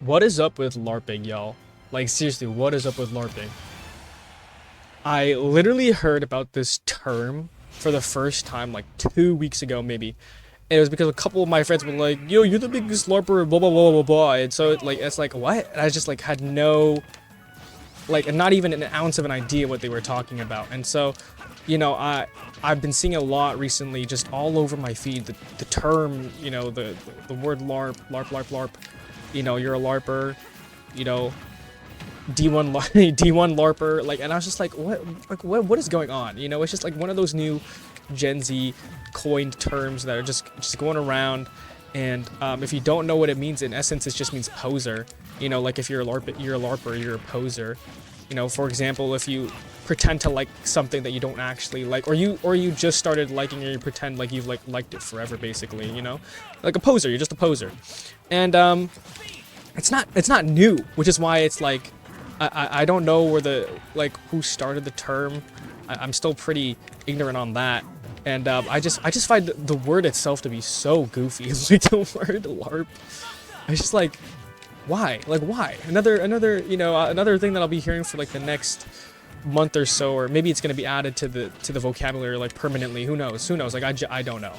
What is up with LARPing, y'all? Like, seriously, what is up with LARPing? I literally heard about this term for the first time like 2 weeks ago, maybe. And it was because a couple of my friends were like, "Yo, you're the biggest LARPer," blah blah blah blah blah. And so it's like what? And I just like had no, like, not even an ounce of an idea what they were talking about. And so, I've been seeing a lot recently, just all over my feed, the term, the word LARP, LARP, LARP, LARP. You're a LARPer, you know, D1 D1 LARPer, like, and I was just like, what is going on? It's just like one of those new Gen Z coined terms that are just going around, and if you don't know what it means, in essence, it just means poser. Like if you're a LARPer, you're a poser. For example, if you pretend to like something that you don't actually like, or you just started liking, or you pretend like you've liked it forever, basically, like a poser. You're just a poser, and it's not new, which is why it's like I don't know who started the term. I'm still pretty ignorant on that, and I just find the word itself to be so goofy. Like the word LARP, it's just like, why? Like, why? Another thing that I'll be hearing for like the next month or so, or maybe it's gonna be added to the vocabulary like permanently. Who knows? Like I don't know.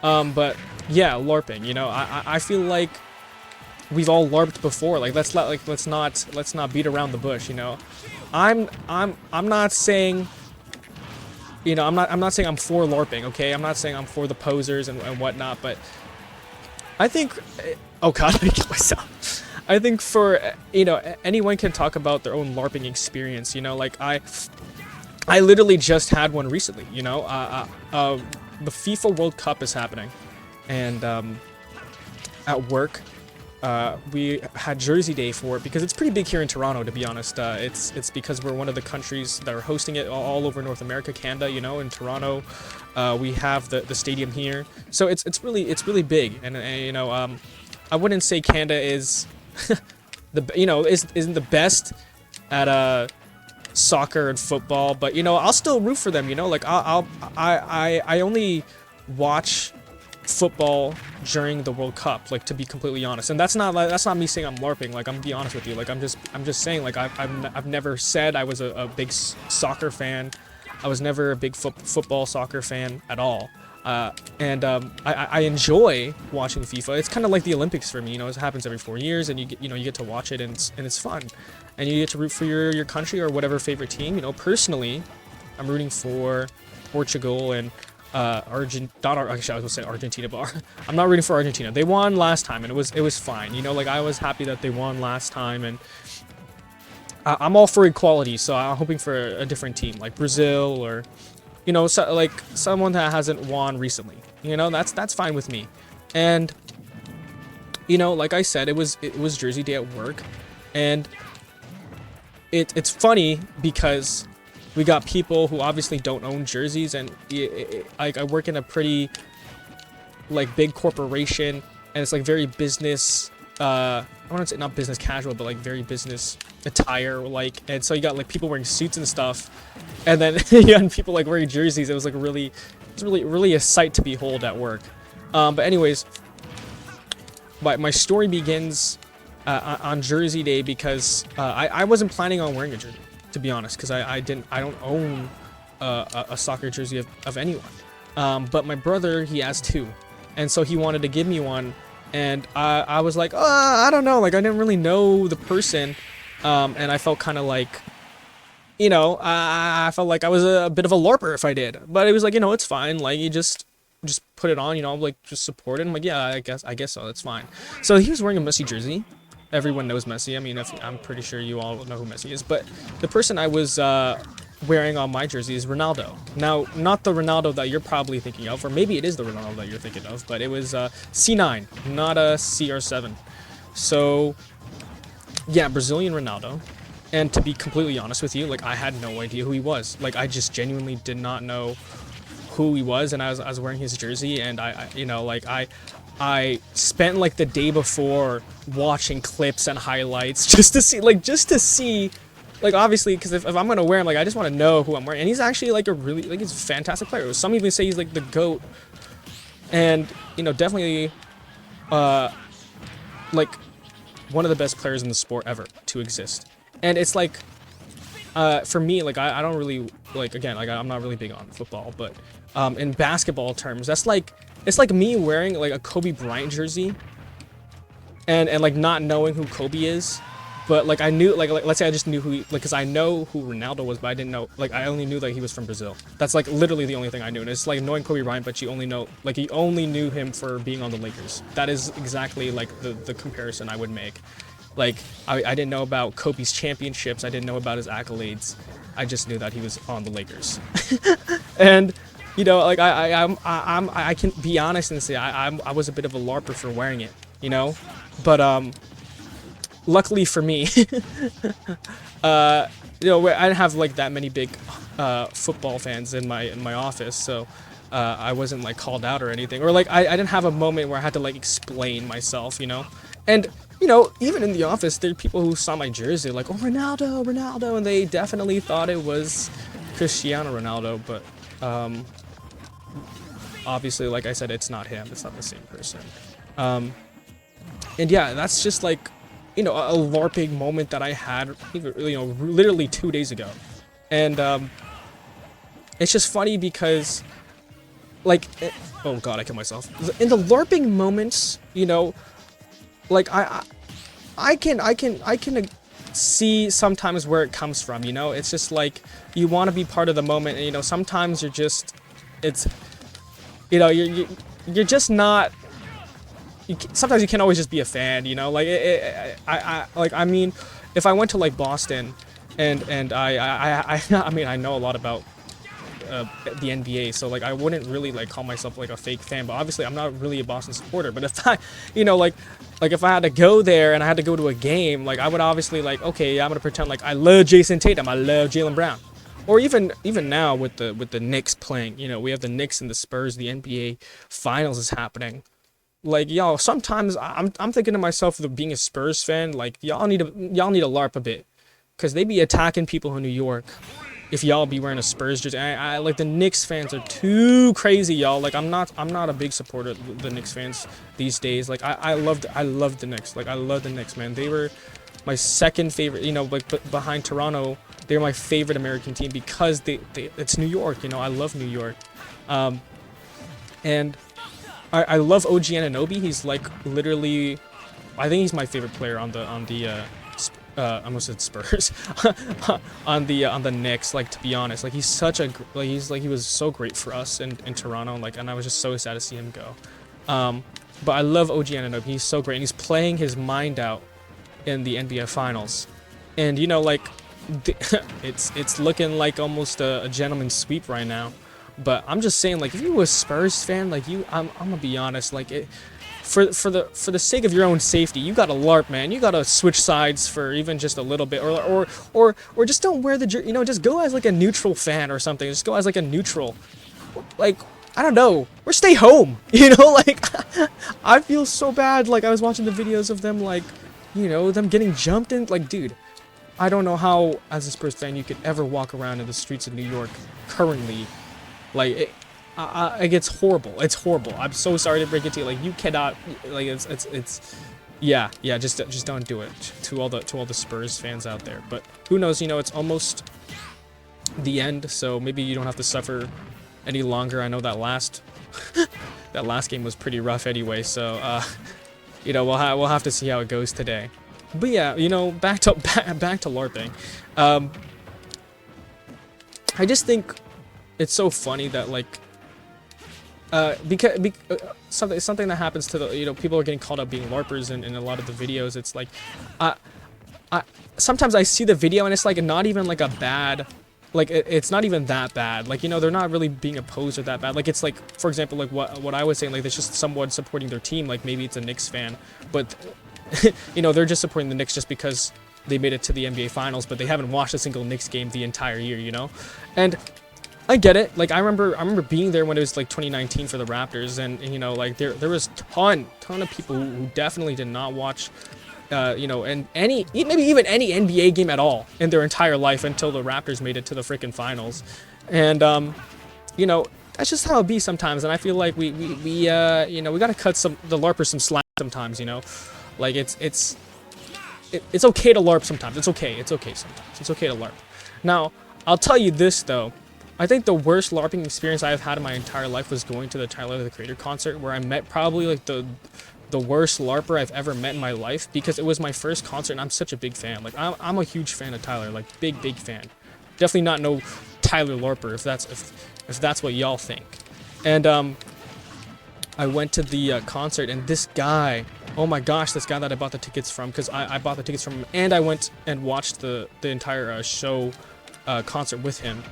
But yeah, LARPing. I feel like we've all LARPed before. Like let's not beat around the bush. I'm not saying. I'm not saying I'm for LARPing. Okay, I'm not saying I'm for the posers and whatnot. But I think. Oh God, I get myself. I think for anyone can talk about their own LARPing experience. Like I literally just had one recently. The FIFA World Cup is happening, and at work, we had Jersey Day for it because it's pretty big here in Toronto. To be honest, it's because we're one of the countries that are hosting it all over North America, Canada. In Toronto, we have the stadium here, so it's really big, and I wouldn't say Canada is isn't the best at soccer and football, but I'll still root for them. Like I only watch football during the World Cup, like, to be completely honest, and that's not me saying I'm LARPing. Like, I'm gonna be honest with you, like I'm just saying, like, I've never said I was a big soccer fan. I was never a big football soccer fan at all. I enjoy watching FIFA. It's kind of like the Olympics for me. It happens every 4 years, and you get to watch it, and it's fun, and you get to root for your country or whatever favorite team. Personally, I'm rooting for Portugal and actually I was gonna say Argentina, but I'm not rooting for Argentina. They won last time, and it was fine. Like, I was happy that they won last time, and I'm all for equality. So I'm hoping for a different team, like Brazil, or like someone that hasn't won recently. That's fine with me. And like I said, it was Jersey Day at work, and it's funny because we got people who obviously don't own jerseys, and I work in a pretty like big corporation, and it's like very business. I want to say not business casual, but like very business attire, like, and so you got like people wearing suits and stuff, and then you had people like wearing jerseys. It was like really a sight to behold at work. But anyways, my story begins on Jersey Day because I wasn't planning on wearing a jersey, to be honest, because I don't own a soccer jersey of anyone. But my brother, he has two, and so he wanted to give me one. And I was like, I don't know, like, I didn't really know the person, and I felt kind of like, I felt like I was a bit of a LARPer if I did. But it was like, it's fine, like, you just put it on, like, just support it. I'm like, yeah, I guess so, that's fine. So he was wearing a Messi jersey. Everyone knows Messi. I mean, I'm pretty sure you all know who Messi is. But the person I was wearing on my jersey is Ronaldo. Now, not the Ronaldo that you're probably thinking of, or maybe it is the Ronaldo that you're thinking of, but it was C9, not a CR7. So, yeah, Brazilian Ronaldo. And to be completely honest with you, like, I had no idea who he was. Like, I just genuinely did not know who he was, and I was wearing his jersey, and I spent like the day before watching clips and highlights just to see, like, obviously, because if I'm gonna wear him, like, I just want to know who I'm wearing. And he's actually like he's a fantastic player. Some even say he's like the GOAT, and definitely like one of the best players in the sport ever to exist. And it's like, for me, like I don't really like, again, like I'm not really big on football, but in basketball terms, that's like, it's like me wearing like a Kobe Bryant jersey and like not knowing who Kobe is, but like I knew, like let's say I just knew who, like, because I know who Ronaldo was, but I didn't know, like I only knew that he was from Brazil. That's like literally the only thing I knew. And it's like knowing Kobe Bryant, but you only know, like you only knew him for being on the Lakers. That is exactly like the comparison I would make. Like I didn't know about Kobe's championships. I didn't know about his accolades. I just knew that he was on the Lakers. And you know, like I can be honest and say I was a bit of a LARPer for wearing it, you know, but luckily for me, you know, I didn't have like that many big football fans in my office, so I wasn't like called out or anything, or like I didn't have a moment where I had to like explain myself, you know, and you know, even in the office, there are people who saw my jersey like, oh, Ronaldo, Ronaldo, and they definitely thought it was Cristiano Ronaldo, but obviously, like I said, it's not him. It's not the same person. And yeah, that's just like, you know, a LARPing moment that I had, you know, literally 2 days ago. And it's just funny because, like, oh god, I killed myself. In the LARPing moments, you know, like I can see sometimes where it comes from, you know. It's just like you want to be part of the moment, and you know, sometimes you're just, it's, you know, you're just not. Sometimes you can't always just be a fan, you know. Like I mean, if I went to like Boston, and I mean, I know a lot about the NBA, so like I wouldn't really like call myself like a fake fan, but obviously I'm not really a Boston supporter. But if I, you know, like if I had to go there and I had to go to a game, like I would obviously like, okay, I'm gonna pretend like I love Jason Tatum, I love Jaylen Brown, or even now with the Knicks playing, you know, we have the Knicks and the Spurs, the NBA Finals is happening. Like, y'all, sometimes I'm thinking to myself, being a Spurs fan, like y'all need to LARP a bit, cause they be attacking people in New York. If y'all be wearing a Spurs jersey, I like the Knicks fans are too crazy, y'all. Like I'm not a big supporter of the Knicks fans these days. Like I loved the Knicks. Like I love the Knicks, man. They were my second favorite, you know, like behind Toronto. They were my favorite American team because it's New York, you know. I love New York, and I love OG Anunoby. He's like literally, I think he's my favorite player on the I almost said Spurs on the Knicks. Like, to be honest, like he's such a like he was so great for us in Toronto. Like, and I was just so sad to see him go. But I love OG Anunoby. He's so great, and he's playing his mind out in the NBA Finals. And you know, like it's looking like almost a gentleman's sweep right now. But I'm just saying, like, if you were a Spurs fan, like I'm gonna be honest, like it. For the sake of your own safety, you gotta LARP, man. You gotta switch sides for even just a little bit, or just don't wear the jersey. You know, just go as like a neutral fan or something. Just go as like a neutral, like I don't know, or stay home. You know, like I feel so bad. Like I was watching the videos of them, like, you know, them getting jumped in. Like, dude, I don't know how as a Spurs fan you could ever walk around in the streets of New York currently, like. Like it's horrible. It's horrible. I'm so sorry to break it to you. Like you cannot. Like it's. Yeah. Just don't do it. To all the Spurs fans out there. But who knows? You know, it's almost the end, so maybe you don't have to suffer any longer. I know that last game was pretty rough anyway. So you know, we'll have to see how it goes today. But yeah, you know, back to LARPing. I just think it's so funny that like. Because something that happens to the, you know, people are getting called out being LARPers in a lot of the videos. It's like, sometimes I see the video and it's like not even like a bad, like it's not even that bad. Like, you know, they're not really being opposed or that bad. Like it's like, for example, like what I was saying, like it's just someone supporting their team. Like maybe it's a Knicks fan, but you know, they're just supporting the Knicks just because they made it to the NBA Finals, but they haven't watched a single Knicks game the entire year, you know, and. I get it. Like I remember being there when it was like 2019 for the Raptors, and you know, like there was ton of people who definitely did not watch, you know, and maybe even any NBA game at all in their entire life until the Raptors made it to the freaking finals, and you know, that's just how it be sometimes. And I feel like we you know, we gotta cut the LARPers some slack sometimes, you know, like it's it's okay to LARP sometimes. It's okay sometimes. It's okay to LARP. Now, I'll tell you this though. I think the worst LARPing experience I've had in my entire life was going to the Tyler the Creator concert, where I met probably like the worst LARPer I've ever met in my life, because it was my first concert and I'm such a big fan. Like I'm a huge fan of Tyler, like big fan. Definitely not no Tyler LARPer if that's what y'all think. And I went to the concert, and this guy, oh my gosh, this guy that I bought the tickets from, because I bought the tickets from him, and I went and watched the entire show concert with him.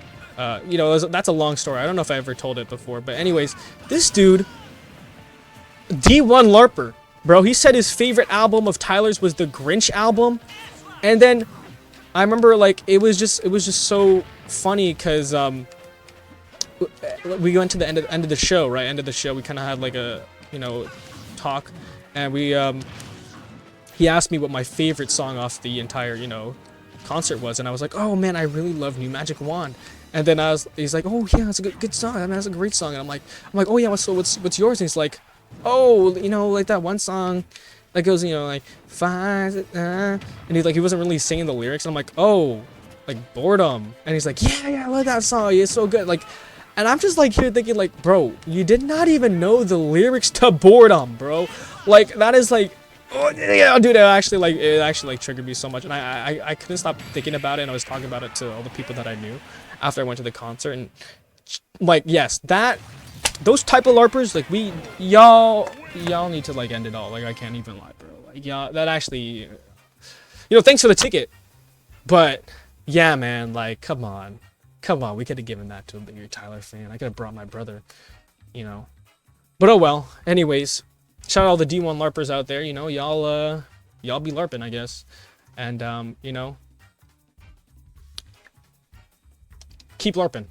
You know, that's a long story. I don't know if I ever told it before, but anyways, this dude, D1 LARPer, bro, he said his favorite album of Tyler's was the Grinch album, and then I remember like it was just so funny because we went to the end of the show, right? End of the show, we kind of had like a talk, and he asked me what my favorite song off the entire concert was, and I was like, oh man, I really love New Magic Wand. And then he's like, oh yeah, it's a good song. I mean, that's a great song. And I'm like, oh yeah, what's yours? And he's like, oh, like that one song that goes, like fine, and he wasn't really singing the lyrics. And I'm like, oh, like Boredom. And he's like, yeah, I love that song. It's so good. Like, and I'm just like here thinking like, bro, you did not even know the lyrics to Boredom, bro. Like that is like, oh yeah, dude, it actually triggered me so much, and I couldn't stop thinking about it. And I was talking about it to all the people that I knew after I went to the concert, and like, yes, those type of LARPers, like y'all need to like end it all. Like, I can't even lie, bro. Like, y'all, that actually, thanks for the ticket, but yeah, man, like, come on, we could have given that to a bigger Tyler fan. I could have brought my brother, but oh well. Anyways, shout out all the D1 LARPers out there. Y'all be LARPing, I guess, and keep LARPing.